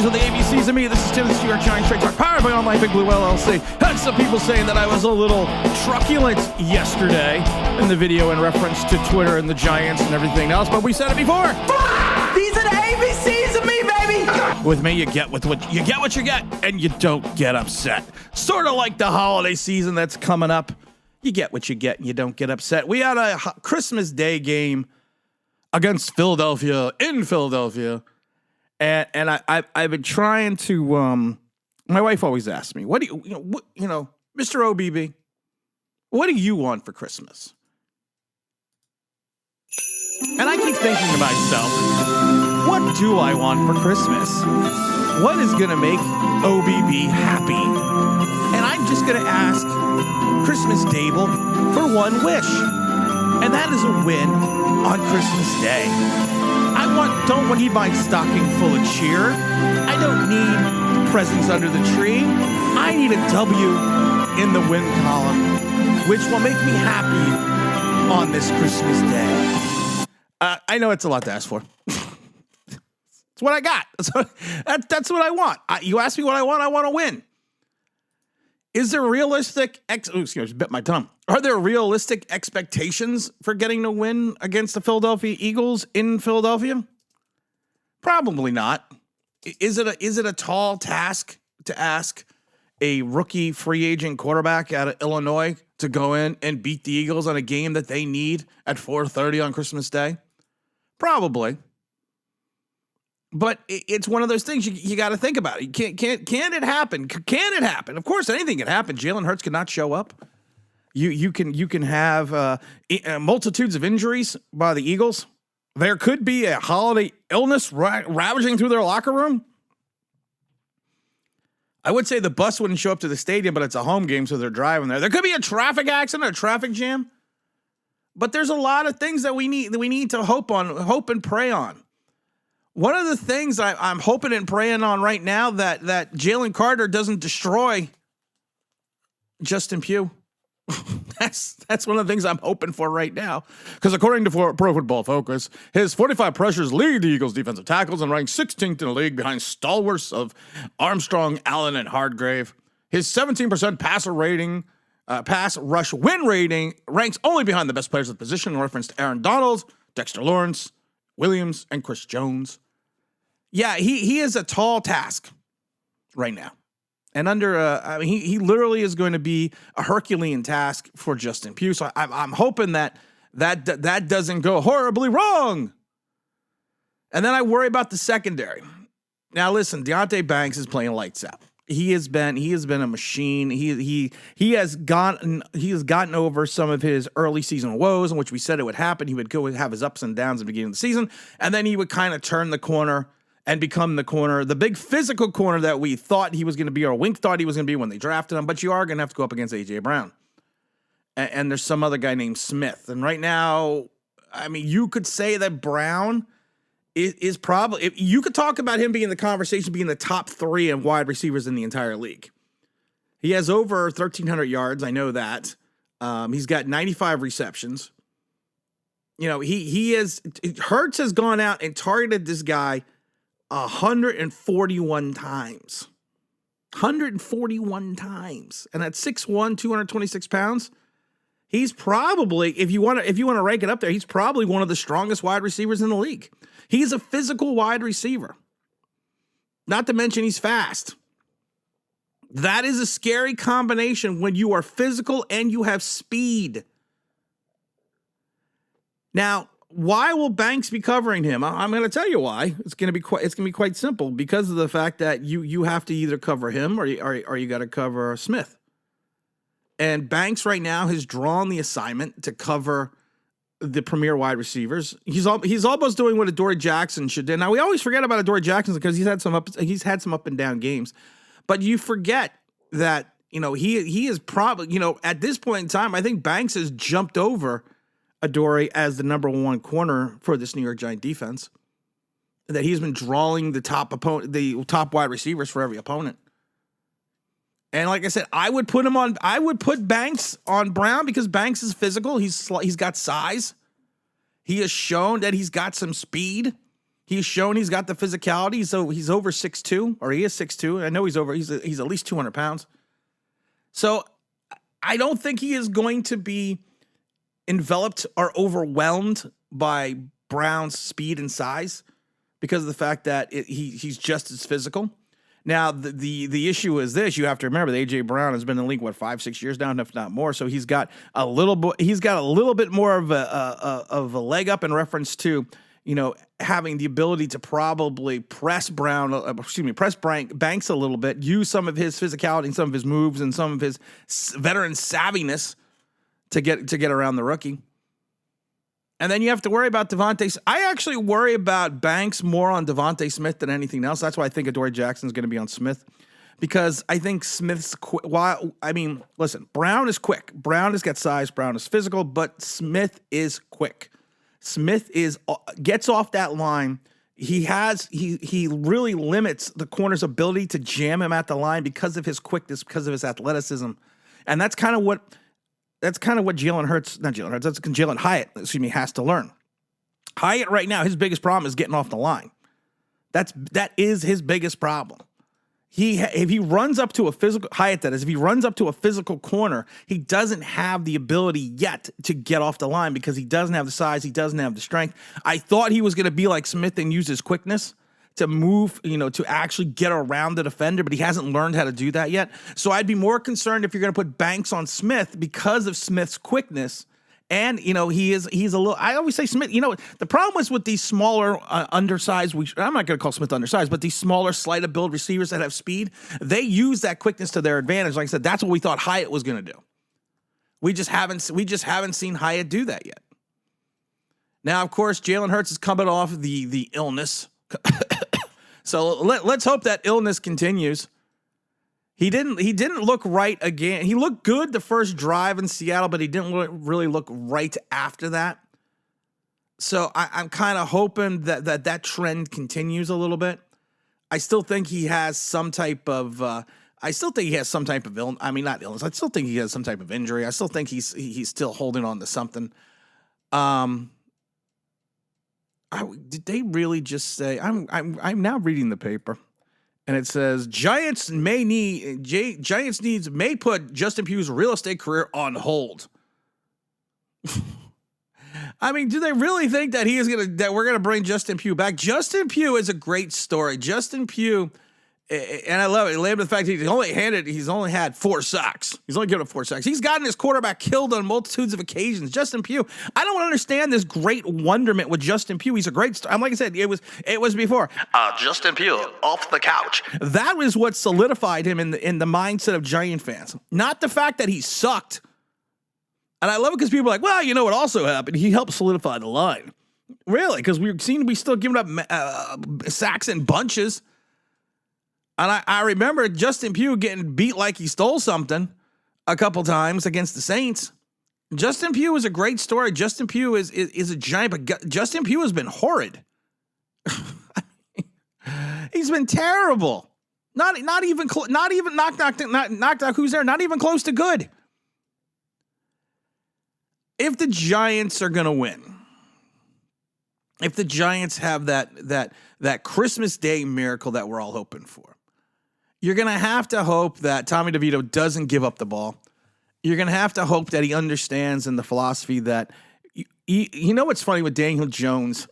ABCs of the ABCs of me. This is Tim, the New York Giants Trade Talk, powered by Online Big Blue LLC. Had some people saying that I was a little truculent yesterday in the video in reference to Twitter and the Giants and everything else, but we said it before. These are the ABCs of me, baby. With me, you get what you get, and you don't get upset. Sort of like the holiday season that's coming up. You get what you get, and you don't get upset. We had a Christmas Day game against Philadelphia in Philadelphia. And I've been trying to, my wife always asks me, what do you, Mr. OBB, what do you want for Christmas? And I keep thinking to myself, what do I want for Christmas? What is going to make OBB happy? And I'm just going to ask Christmas Daboll for one wish. And that is a win on Christmas Day. Don't need my stocking full of cheer. I don't need presents under the tree. I need a W in the win column, which will make me happy on this Christmas Day. I know it's a lot to ask for. It's what I got. That's what I want. You ask me what I want to win. Is there realistic bit my tongue. Are there realistic expectations for getting a win against the Philadelphia Eagles in Philadelphia? Probably not. Is it a tall task to ask a rookie free agent quarterback out of Illinois to go in and beat the Eagles on a game that they need at 4:30 on Christmas Day? Probably. But it's one of those things you got to think about. Can it happen? Can it happen? Of course, anything can happen. Jalen Hurts could not show up. You can have multitudes of injuries by the Eagles. There could be a holiday illness ravaging through their locker room. I would say the bus wouldn't show up to the stadium, but it's a home game, so they're driving there. There could be a traffic accident, a traffic jam. But there's a lot of things that we need to hope and pray on. One of the things I'm hoping and praying on right now that Jalen Carter doesn't destroy Justin Pugh. That's one of the things I'm hoping for right now. Because according to Pro Football Focus, his 45 pressures lead the Eagles defensive tackles and ranks 16th in the league behind stalwarts of Armstrong, Allen, and Hardgrave. His 17% pass rush win rating ranks only behind the best players of the position in reference to Aaron Donald, Dexter Lawrence, Williams, and Chris Jones. Yeah, he is a tall task right now. And he literally is going to be a Herculean task for Justin Pugh. So I'm hoping that doesn't go horribly wrong. And then I worry about the secondary. Now listen, Deonte Banks is playing lights out. He has been a machine. He has gotten over some of his early season woes, in which we said it would happen. He would go and have his ups and downs at the beginning of the season, and then he would kind of turn the corner and become the big physical corner that we thought he was going to be, or Wink thought he was going to be when they drafted him. But you are going to have to go up against A.J. Brown. And there's some other guy named Smith. And right now, I mean, you could say that Brown is probably, you could talk about him being in the conversation, being the top 3 in wide receivers in the entire league. He has over 1,300 yards. I know that. He's got 95 receptions. Hurts has gone out and targeted this guy 141 times. 141 times. And at 6'1", 226 pounds, he's probably, if you want to rank it up there, he's probably one of the strongest wide receivers in the league. He's a physical wide receiver. Not to mention he's fast. That is a scary combination when you are physical and you have speed. Now, why will Banks be covering him? I'm going to tell you why. It's going to be quite simple, because of the fact that you have to either cover him or you got to cover Smith. And Banks right now has drawn the assignment to cover the premier wide receivers. He's almost doing what Adoree Jackson should do. Now we always forget about Adoree Jackson because he's had some up and down games, but you forget that he is probably at this point in time I think Banks has jumped over Adoree as the number 1 corner for this New York Giant defense. That he's been drawing the top wide receivers for every opponent. And like I said, I would put Banks on Brown because Banks is physical. He's got size. He has shown that he's got some speed. He's shown he's got the physicality. So he's over 6'2", or he is 6'2". I know he's at least 200 pounds. So I don't think he is going to be enveloped or overwhelmed by Brown's speed and size because of the fact that he's just as physical. Now, the issue is this: you have to remember that A.J. Brown has been in the league 5-6 years now, if not more. So he's got a little bit more of a leg up in reference to having the ability to probably press Banks a little bit, use some of his physicality and some of his moves and some of his veteran savviness to get around the rookie. And then you have to worry about Devontae. I actually worry about Banks more on Devontae Smith than anything else. That's why I think Adoree Jackson is going to be on Smith, because I think Smith's quick. Listen, Brown is quick. Brown has got size. Brown is physical, but Smith is quick. Smith gets off that line. He really limits the corner's ability to jam him at the line because of his quickness, because of his athleticism, and that's kind of what Jalen Hyatt, has to learn. Hyatt right now, his biggest problem is getting off the line. That is his biggest problem. If he runs up to a physical corner, he doesn't have the ability yet to get off the line because he doesn't have the size, he doesn't have the strength. I thought he was going to be like Smith and use his quickness to move, to actually get around the defender, but he hasn't learned how to do that yet. So I'd be more concerned if you're going to put Banks on Smith because of Smith's quickness. And, he's a little, I always say Smith, the problem was with these smaller, undersized, I'm not going to call Smith undersized, but these smaller, slight of build receivers that have speed, they use that quickness to their advantage. Like I said, that's what we thought Hyatt was going to do. We just haven't seen Hyatt do that yet. Now, of course, Jalen Hurts is coming off the illness. So let's hope that illness continues. He didn't look right again. He looked good the first drive in Seattle, but he didn't really look right after that. So I'm kind of hoping that trend continues a little bit. I still think he has some type of illness. I mean, not illness. I still think he has some type of injury. I still think he's still holding on to something. Did they really just say? I'm now reading the paper, and it says Giants may put Justin Pugh's real estate career on hold. I mean, do they really think that we're gonna bring Justin Pugh back? Justin Pugh is a great story. Justin Pugh, and I love it. The fact he's only had 4 sacks. He's only given up 4 sacks. He's gotten his quarterback killed on multitudes of occasions. Justin Pugh, I don't understand this great wonderment with Justin Pugh. He's a great star. Like I said, it was before Justin Pugh off the couch. That was what solidified him in the mindset of Giant fans, not the fact that he sucked. And I love it because people are like, well, what also happened? He helped solidify the line. Really? Because we still giving up sacks in bunches. And I remember Justin Pugh getting beat like he stole something a couple times against the Saints. Justin Pugh is a great story. Justin Pugh is a giant, but Justin Pugh has been horrid. He's been terrible. Not even knocked who's there? Not even close to good. If the Giants are going to win, if the Giants have that Christmas Day miracle that we're all hoping for, you're going to have to hope that Tommy DeVito doesn't give up the ball. You're going to have to hope that he understands in the philosophy that, what's funny with Daniel Jones?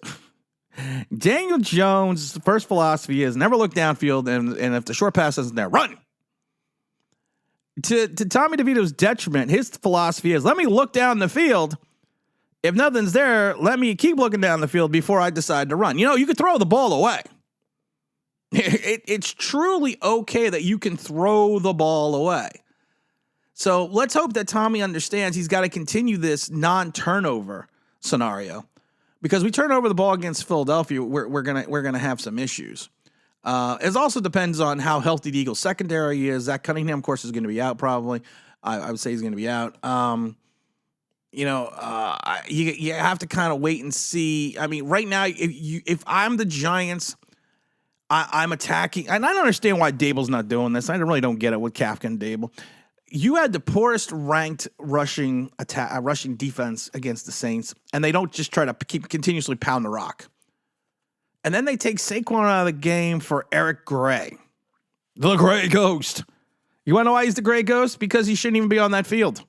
Daniel Jones' first philosophy is never look downfield, and if the short pass isn't there, run. To Tommy DeVito's detriment, his philosophy is let me look down the field. If nothing's there, let me keep looking down the field before I decide to run. You could throw the ball away. It's truly okay that you can throw the ball away. So let's hope that Tommy understands he's got to continue this non-turnover scenario, because we turn over the ball against Philadelphia, we're gonna have some issues. It also depends on how healthy the Eagles secondary is. Zach Cunningham, of course, is going to be out probably. I would say he's going to be out. You have to kind of wait and see. I mean, right now, if I'm the Giants, I'm attacking, and I don't understand why Daboll's not doing this. I really don't get it with Kafka and Daboll. You had the poorest ranked rushing defense against the Saints, and they don't just try to keep continuously pound the rock. And then they take Saquon out of the game for Eric Gray. The Gray Ghost. You want to know why he's the Gray Ghost? Because he shouldn't even be on that field.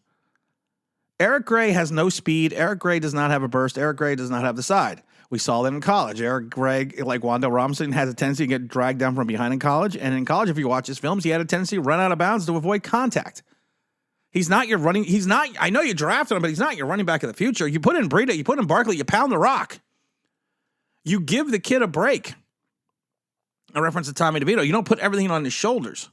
Eric Gray has no speed. Eric Gray does not have a burst. Eric Gray does not have the side. We saw that in college. Eric Gray, like Wanda Robinson, has a tendency to get dragged down from behind in college. And in college, if you watch his films, he had a tendency to run out of bounds to avoid contact. He's not your running. He's not. I know you drafted him, but he's not your running back of the future. You put in Breida, you put in Barkley, you pound the rock. You give the kid a break. A reference to Tommy DeVito. You don't put everything on his shoulders.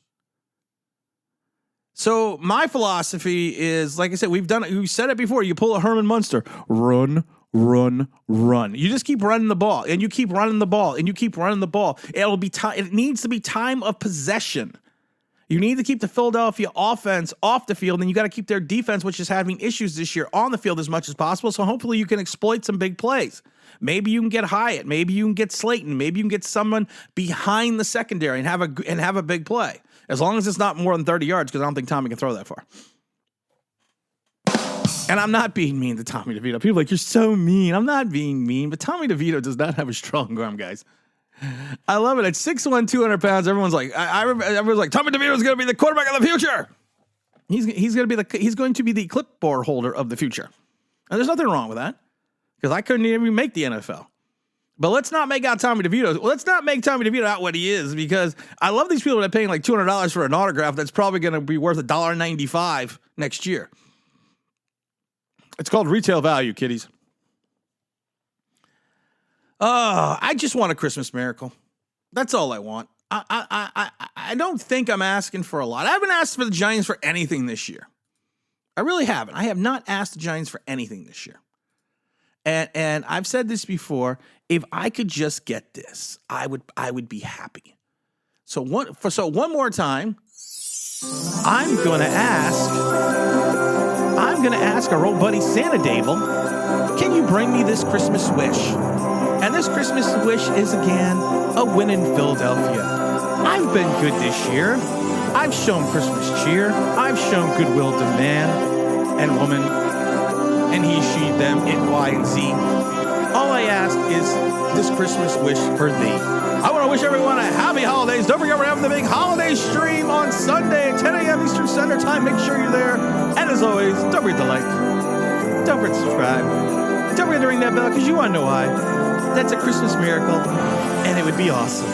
So my philosophy is, like I said, we've done it. We said it before. You pull a Herman Munster, run. You just keep running the ball, and you keep running the ball, and you keep running the ball. It'll be time. It needs to be time of possession. You need to keep the Philadelphia offense off the field, and you got to keep their defense, which is having issues this year, on the field as much as possible. So hopefully you can exploit some big plays. Maybe you can get Hyatt. Maybe you can get Slayton. Maybe you can get someone behind the secondary and have a big play. As long as it's not more than 30 yards, because I don't think Tommy can throw that far. And I'm not being mean to Tommy DeVito. People are like, you're so mean. I'm not being mean, but Tommy DeVito does not have a strong arm, guys. I love it. At 6'1", 200 pounds, everyone's like, everyone's like, Tommy DeVito is going to be the quarterback of the future. He's going to be the clipboard holder of the future. And there's nothing wrong with that, because I couldn't even make the NFL. But let's not make out Tommy DeVito. Let's not make Tommy DeVito out what he is, because I love these people that are paying like $200 for an autograph that's probably going to be worth $1.95 next year. It's called retail value, kiddies. I just want a Christmas miracle. That's all I want. I don't think I'm asking for a lot. I haven't asked for the Giants for anything this year. I really haven't. I have not asked the Giants for anything this year. And I've said this before. If I could just get this, I would be happy. So one more time, I'm going to ask our old buddy Santa Daboll, can you bring me this Christmas wish? And this Christmas wish is, again, a win in Philadelphia. I've been good this year. I've shown Christmas cheer. I've shown goodwill to man and woman, and he, she, them, it, Y, and Z. All I ask is this Christmas wish for thee. I want to wish everyone a happy holidays. Don't forget we're having the big holiday stream on Sunday at 10 a.m. Eastern Standard Time. Make sure you're there. And as always, don't forget to like. Don't forget to subscribe. Don't forget to ring that bell, because you want to know why. That's a Christmas miracle, and it would be awesome.